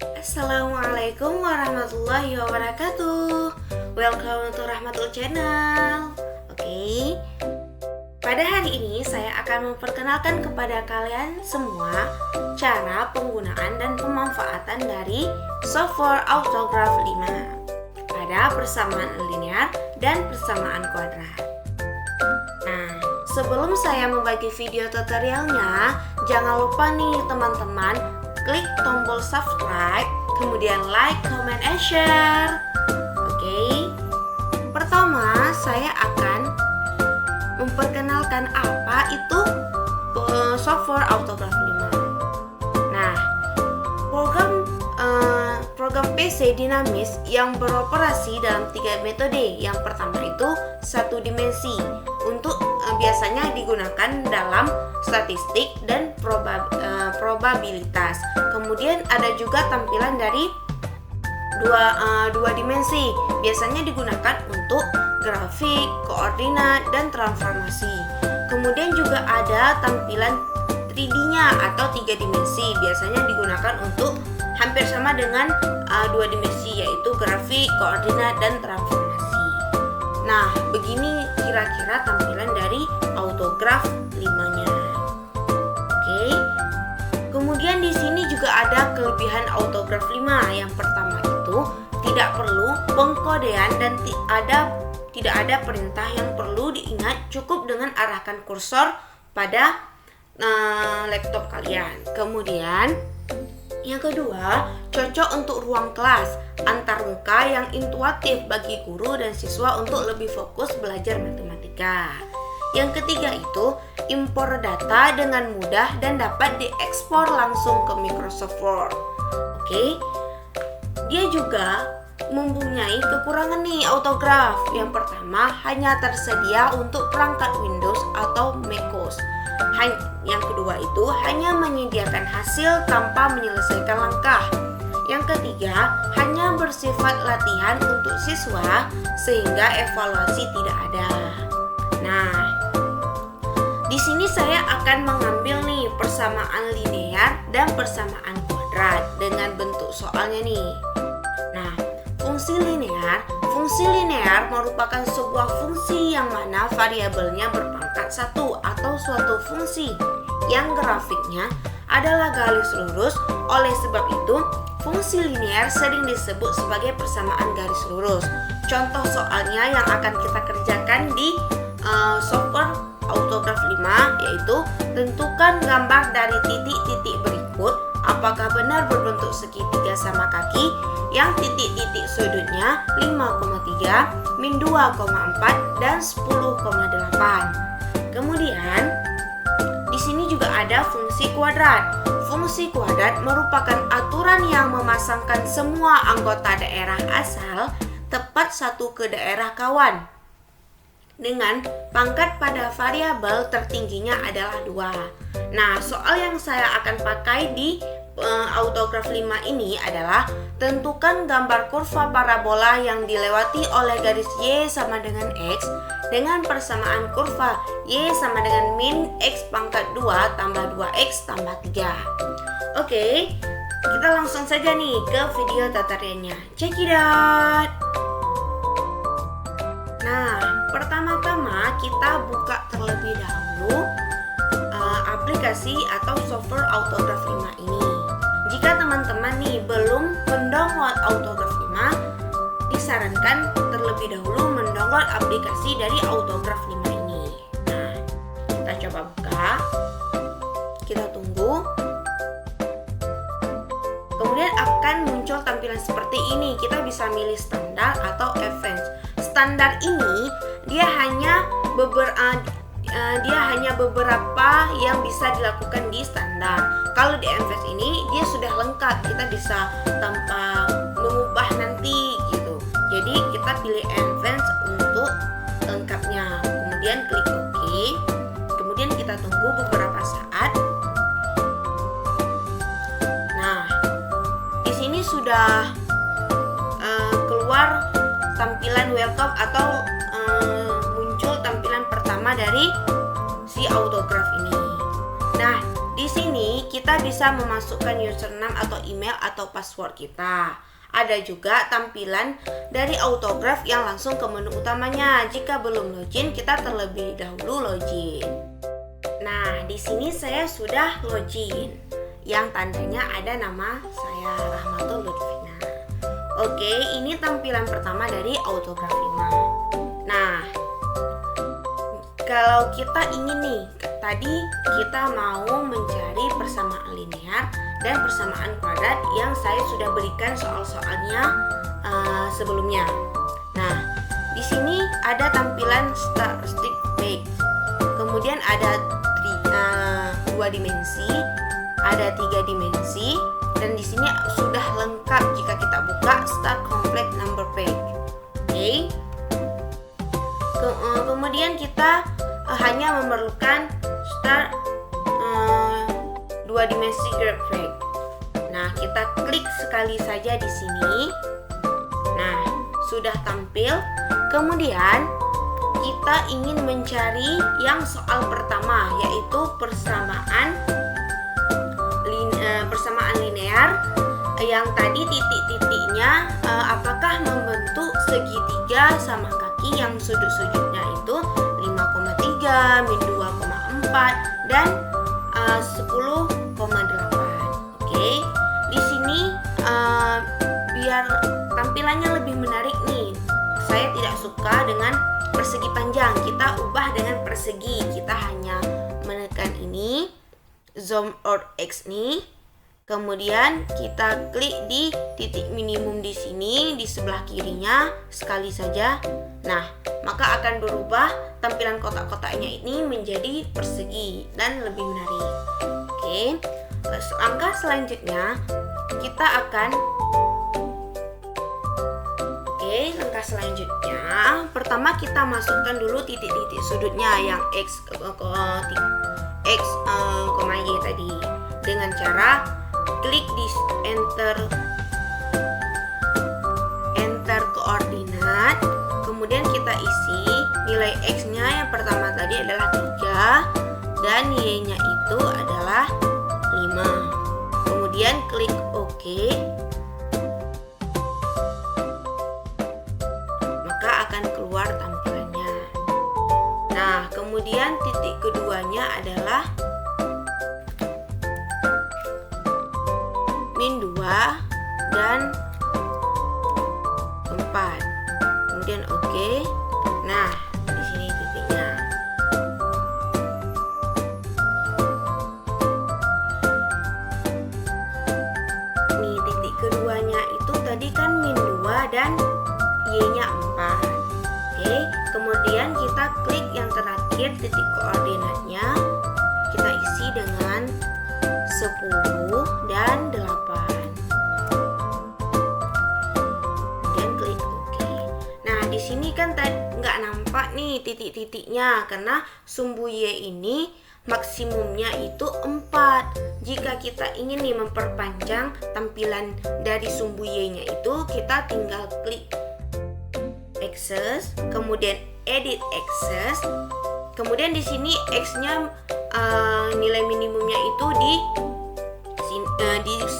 Assalamualaikum warahmatullahi wabarakatuh. Welcome to Rahmatul Channel. Oke. Pada hari ini saya akan memperkenalkan kepada kalian semua cara penggunaan dan pemanfaatan dari software Autograph 5 pada persamaan linear dan persamaan kuadrat. Nah, sebelum saya membagi video tutorialnya, jangan lupa nih teman-teman, klik tombol subscribe, kemudian like, comment, and share. Oke. Pertama, saya akan memperkenalkan apa itu software Autograph 5. Nah, program PC dinamis yang beroperasi dalam 3 metode. Yang pertama itu satu dimensi, untuk biasanya digunakan dalam statistik dan probabilitas. Kemudian ada juga tampilan dari dua dimensi, biasanya digunakan untuk grafik, koordinat, dan transformasi. Kemudian juga ada tampilan 3D-nya atau 3 dimensi, biasanya digunakan untuk hampir sama dengan 2 dimensi, yaitu grafik, koordinat, dan transformasi. Nah, begini kira-kira tampilan dari Autograph 5-nya. Oke. Kemudian di sini juga ada kelebihan Autograph 5. Yang pertama itu tidak perlu pengkodean dan tidak ada perintah yang perlu diingat, cukup dengan arahkan kursor pada laptop kalian. Kemudian yang kedua, cocok untuk ruang kelas antarmuka yang intuitif bagi guru dan siswa untuk lebih fokus belajar matematika. Yang ketiga itu impor data dengan mudah dan dapat diekspor langsung ke Microsoft Word. Oke. Dia juga mempunyai kekurangan nih Autograph. Yang pertama, hanya tersedia untuk perangkat Windows atau macOS. Yang kedua itu hanya menyediakan hasil tanpa menyelesaikan langkah. Yang ketiga, hanya bersifat latihan untuk siswa sehingga evaluasi tidak ada. Nah, di sini saya akan mengambil nih persamaan linear dan persamaan kuadrat dengan bentuk soalnya nih. Nah, fungsi linear merupakan sebuah fungsi yang mana variabelnya berpangkat 1 atau suatu fungsi yang grafiknya adalah garis lurus. Oleh sebab itu, fungsi linear sering disebut sebagai persamaan garis lurus. Contoh soalnya yang akan kita kerjakan di software Autograph 5 yaitu tentukan gambar dari titik-titik berikut. Apakah benar berbentuk segitiga sama kaki yang titik-titik sudutnya 5,3, min 2,4 dan 10,8. Kemudian di sini juga ada fungsi kuadrat. Fungsi kuadrat merupakan aturan yang memasangkan semua anggota daerah asal tepat satu ke daerah kawan dengan pangkat pada variabel tertingginya adalah 2. Nah, soal yang saya akan pakai di Autograph 5 ini adalah tentukan gambar kurva parabola yang dilewati oleh garis Y sama dengan X dengan persamaan kurva Y sama dengan min X pangkat 2 tambah 2X tambah 3. Oke, kita langsung saja nih ke video tutorialnya. Check it out! Nah, pertama-tama kita buka terlebih dahulu aplikasi atau software Autograph 5 ini. Jika teman-teman nih belum mendownload Autograph 5, disarankan terlebih dahulu mendownload aplikasi dari Autograph 5 ini. Nah, kita coba buka. Kita tunggu. Kemudian akan muncul tampilan seperti ini. Kita bisa milih standar atau advance. Standar ini dia hanya beberapa yang bisa dilakukan di standar. Kalau di advance ini dia sudah lengkap, kita bisa tanpa mengubah nanti gitu. Jadi kita pilih advance untuk lengkapnya. Kemudian klik OK. Kemudian kita tunggu beberapa saat. Nah, di sini sudah keluar tampilan welcome atau muncul tampilan pertama dari si Autograph ini. Nah, di sini kita bisa memasukkan username atau email atau password kita. Ada juga tampilan dari autograph yang langsung ke menu utamanya. Jika belum login, kita terlebih dahulu login. Nah, di sini saya sudah login. Yang tandanya ada nama saya, Rahmatul Lutfina. Oke, ini tampilan pertama dari autograph Ima. Nah, kalau kita ingin nih, tadi kita mau mencari persamaan linear dan persamaan kuadrat yang saya sudah berikan soal-soalnya sebelumnya. Nah, di sini ada tampilan statistik page. Kemudian ada 2 dimensi, ada 3 dimensi, dan di sini sudah lengkap jika kita buka start complete number page. Oke. Kemudian kita hanya memerlukan start 2 dimensi graphic. Nah, kita klik sekali saja di sini. Nah, sudah tampil. Kemudian kita ingin mencari yang soal pertama, yaitu persamaan linear yang tadi titik-titiknya apakah membentuk segitiga sama kaki yang sudut-sudutnya itu 5,3, min 2,4 dan 10,8. Oke. Di sini biar tampilannya lebih menarik nih. Saya tidak suka dengan persegi panjang. Kita ubah dengan persegi. Kita hanya menekan ini, zoom out X nih. Kemudian kita klik di titik minimum di sini di sebelah kirinya sekali saja. Nah, maka akan berubah tampilan kotak-kotaknya ini menjadi persegi dan lebih menarik. Oke. Langkah selanjutnya kita akan langkah selanjutnya pertama kita masukkan dulu titik-titik sudutnya yang X, Y tadi dengan cara klik di enter koordinat, kemudian kita isi nilai X-nya yang pertama tadi adalah 3 dan Y-nya itu adalah 5. Kemudian klik OK. Maka akan keluar tampilannya. Nah, kemudian titik keduanya adalah min 2 dan 4. Kemudian OK. Nah, di sini titiknya. Nih, titik keduanya itu tadi kan min 2 dan Y-nya 4. Oke, kemudian kita klik yang terakhir titik koordinatnya. Kita isi dengan 10 dan 8. Kemudian klik OK. Nah, di sini kan nggak nampak nih titik-titiknya karena sumbu Y ini maksimumnya itu 4. Jika kita ingin nih memperpanjang tampilan dari sumbu Y-nya itu, kita tinggal klik Access, kemudian Edit Access. Kemudian di sini X-nya nilai minimumnya itu di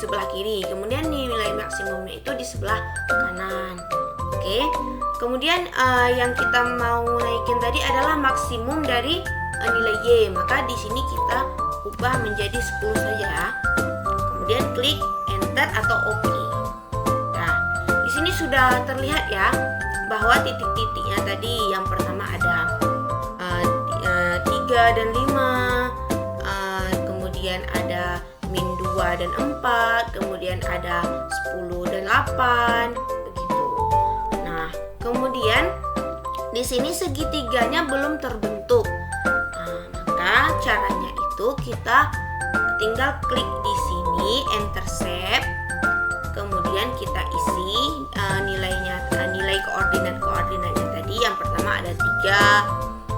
sebelah kiri, kemudian nilai maksimumnya itu di sebelah kanan. Oke. Kemudian yang kita mau naikin tadi adalah maksimum dari nilai Y, maka di sini kita ubah menjadi 10 saja. Kemudian klik Enter atau OK. Nah, di sini sudah terlihat ya bahwa titik-titiknya tadi yang pertama ada 3 dan 5, kemudian ada min 2 dan 4, kemudian ada 10 dan 8, begitu. Nah, kemudian di sini segitiganya belum terbentuk. Maka caranya itu kita tinggal klik di sini Enter Shape, kemudian kita isi nilai koordinatnya tadi. Yang pertama ada 3,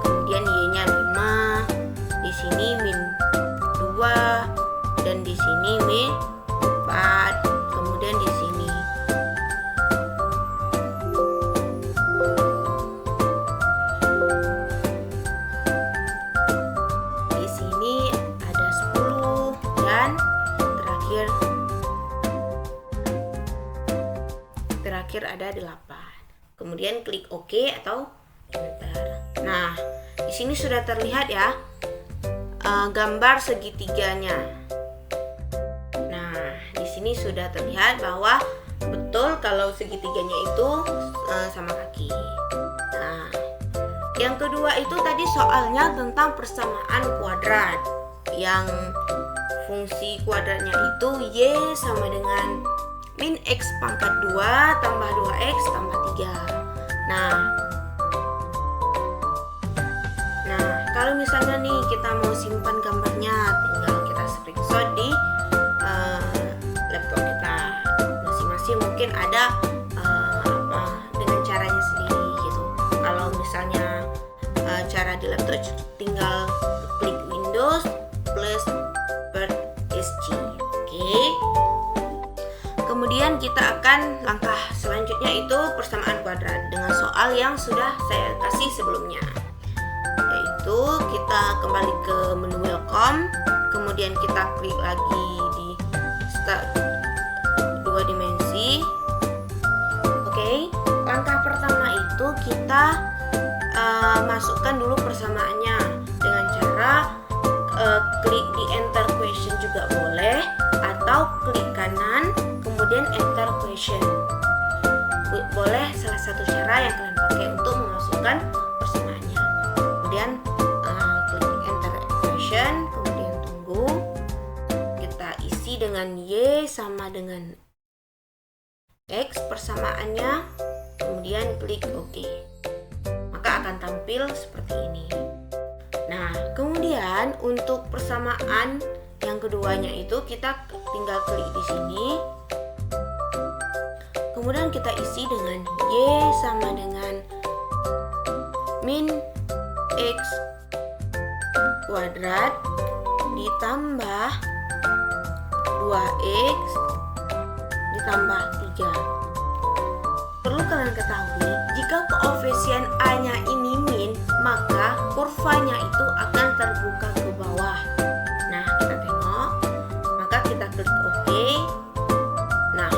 kemudian Y-nya 5, di sini min 2 dan di sini min 4, kemudian di sini ada 10, terakhir ada 8. Kemudian klik OK atau enter. Nah, di sini sudah terlihat ya gambar segitiganya. Nah, di sini sudah terlihat bahwa betul kalau segitiganya itu sama kaki. Nah, yang kedua itu tadi soalnya tentang persamaan kuadrat. Yang fungsi kuadratnya itu Y sama dengan min X pangkat 2 tambah 2X tambah 3. Nah, kalau misalnya nih kita mau simpan gambarnya, tinggal kita screenshot di laptop kita. Masing-masing mungkin ada dengan caranya sendiri gitu. Kalau misalnya cara di laptop tinggal klik Windows plus SG. Oke. Kemudian kita akan langkah selanjutnya itu persamaan kuadrat dengan soal yang sudah saya kasih sebelumnya. Yaitu kita kembali ke menu welcome, kemudian kita klik lagi di start 2 dimensi. Oke, langkah pertama itu kita masukkan dulu persamaannya dengan cara klik di enter question juga boleh, atau klik kanan kemudian enter question. Boleh salah satu cara yang kalian pakai untuk memasukkan persamaannya. Kemudian klik enter question, kemudian tunggu. Kita isi dengan Y sama dengan X persamaannya, kemudian klik OK. Maka akan tampil seperti ini. Nah, kemudian untuk persamaan yang keduanya itu kita tinggal klik di sini. Kemudian kita isi dengan Y sama dengan min X kuadrat ditambah 2X ditambah 3. Perlu kalian ketahui, jika koefisien A-nya ini min, maka kurvanya itu akan terbuka ke bawah. Nah, kita tengok, maka kita klik OK. Nah,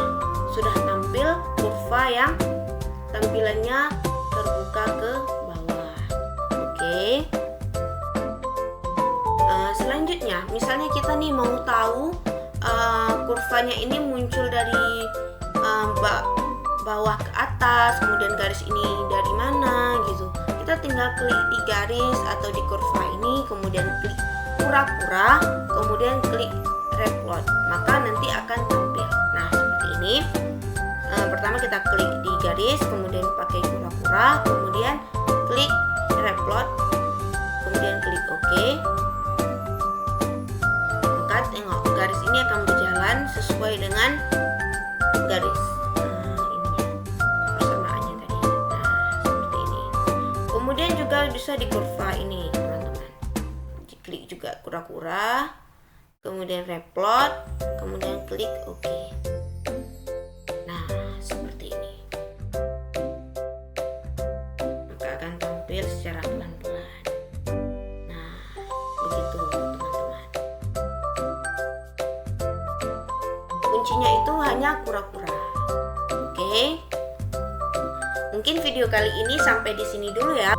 sudah tampil kurva yang tampilannya terbuka ke bawah. Oke. Selanjutnya, misalnya kita nih mau tahu kurvanya ini muncul dari bawah ke atas, kemudian garis ini dari mana gitu. Kita tinggal klik di garis atau di kurva ini, kemudian klik kura-kura, kemudian klik replot, maka nanti akan tampil. Nah, seperti ini. Pertama kita klik di garis, kemudian pakai kura-kura, kemudian klik replot, kemudian klik OK. Maka tengok, garis ini akan berjalan sesuai dengan garis persamaannya tadi. Nah, seperti ini. Kemudian juga bisa di kurva ini, teman-teman. Klik juga kura-kura, kemudian replot, kemudian klik OK. Nah, seperti ini. Maka akan tampil secara pelan-pelan. Nah, begitu teman-teman. Kuncinya itu hanya kura-kura. Oke. Mungkin video kali ini sampai di sini dulu ya.